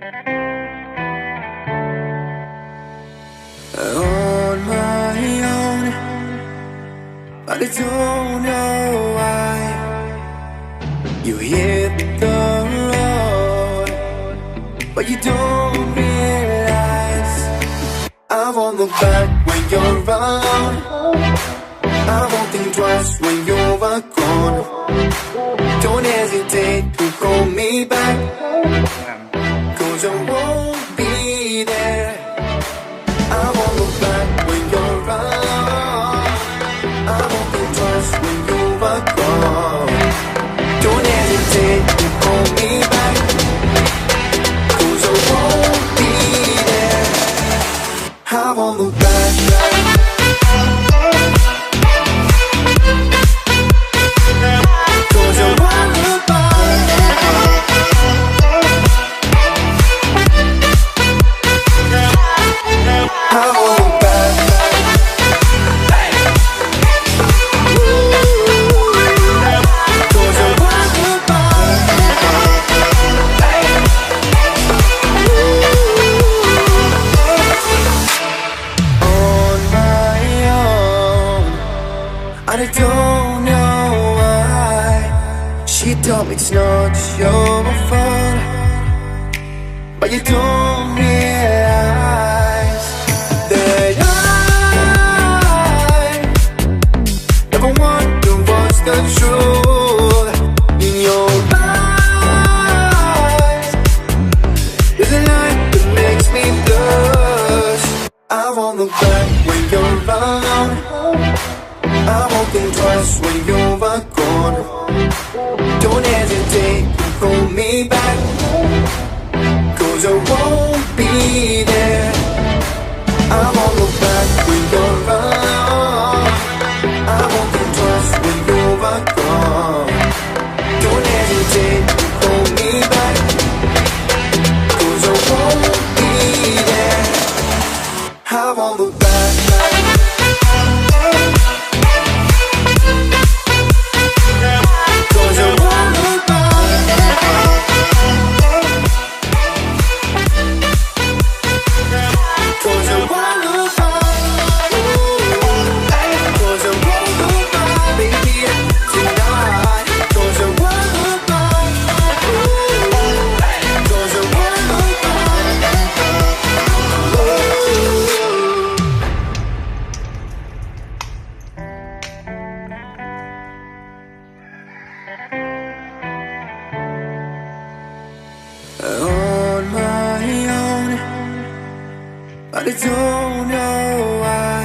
On my own, but I don't know why. You hit the road, but you don't realize I won't look back when you're around. I won't think twice when you're gone. Don't hesitate to call me back, 'cause I won't be there. I won't look back when you're around. I won't think twice when you're gone. Don't hesitate to call me back, 'cause I won't be there. I won't look back. I don't know why. She told me it's not your fault, but you don't realize that I never wonder what's the truth in your eyes. There's a light that makes me blush. I won't look back when you're around. I won't think twice when you're gone. Don't hesitate to call me back, 'cause I won't be there. I won't look back when you're around. I won't think twice when you're gone. Don't hesitate to call me back, 'cause I won't be there. I won't look back. On my own, but I don't know why.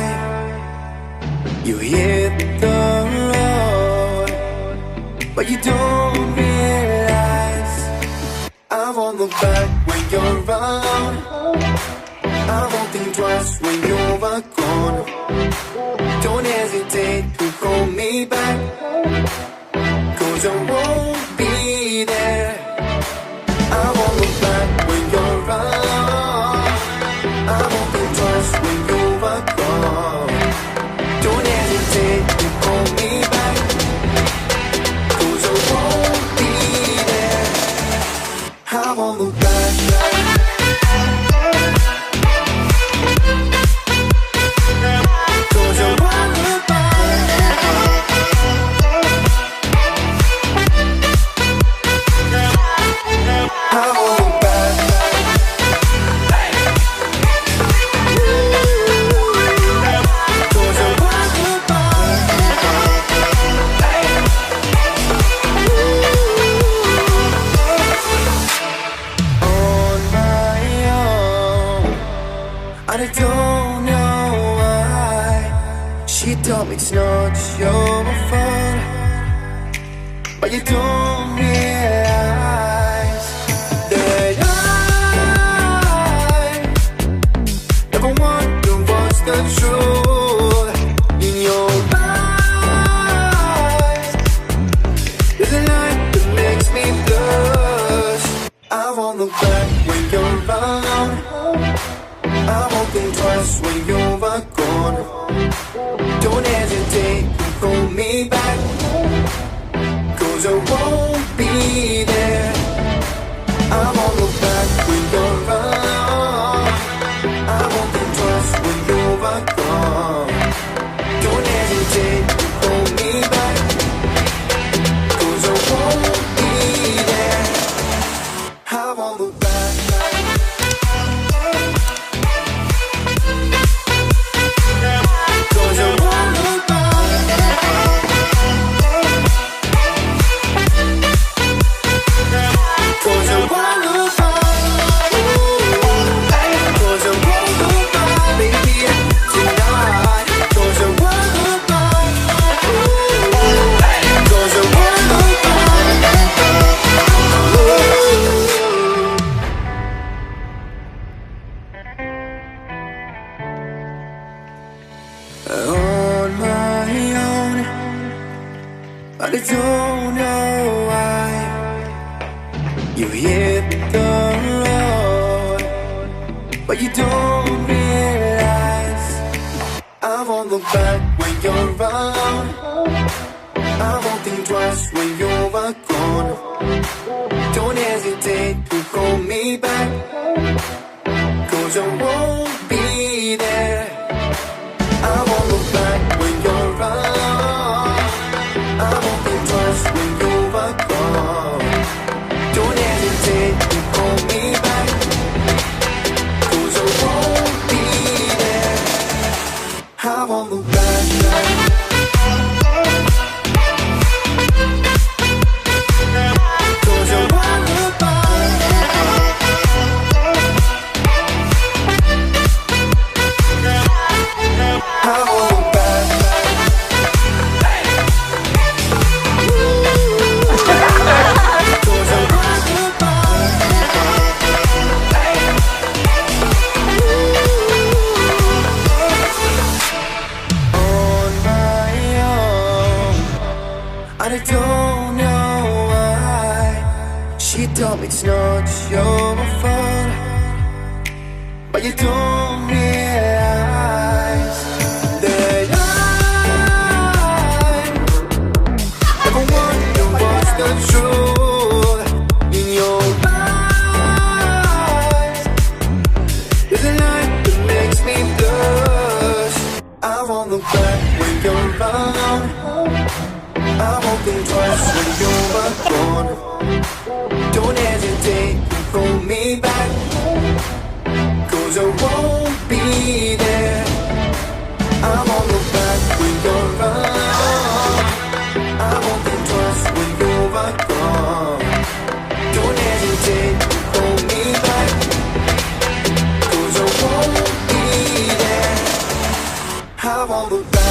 You hit the road, but you don't realize I won't look back when you're around. I won't think twice when you're gone. Don't hesitate to call me back, 'cause I won't be there. I won't look back when you're around. I won't think twice when you're gone. Don't hesitate to call me back, 'cause I won't be there. I won't look back. I don't know why. She told me it's not your fault, but you don't realize that I never wonder what's the truth in your eyes. There's a light that makes me blush. I won't look back when you're around. I won't think twice when you're gone. Don't hesitate to call me back, 'cause I won't be there. I won't look back when you're You hit the road, but you don't realize I won't look back when you're around. I won't think twice when you're gone. Don't hesitate to call me back, 'cause I won't be there. I won't look back when you're around. I won't think twice when you're gone. Don't hesitate to call me back, 'cause I won't be there. I won't look back. I don't know why she told me it's not your fault, but you don't realize that I never wonder what's the truth in your eyes. There's a light that makes me blush. I won't look back when you're around. I won't think twice when you're gone. Don't hesitate to call me back, 'cause I won't be there. I won't look back when you're around. I won't think twice when you're gone. Don't hesitate to call me back, 'cause I won't be there. I won't look back.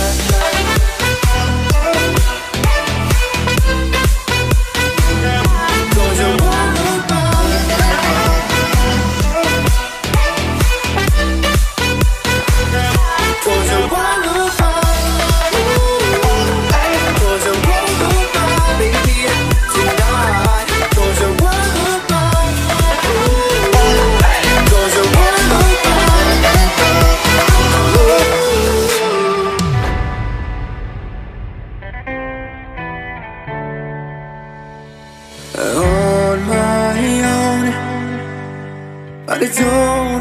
On my own, but I don't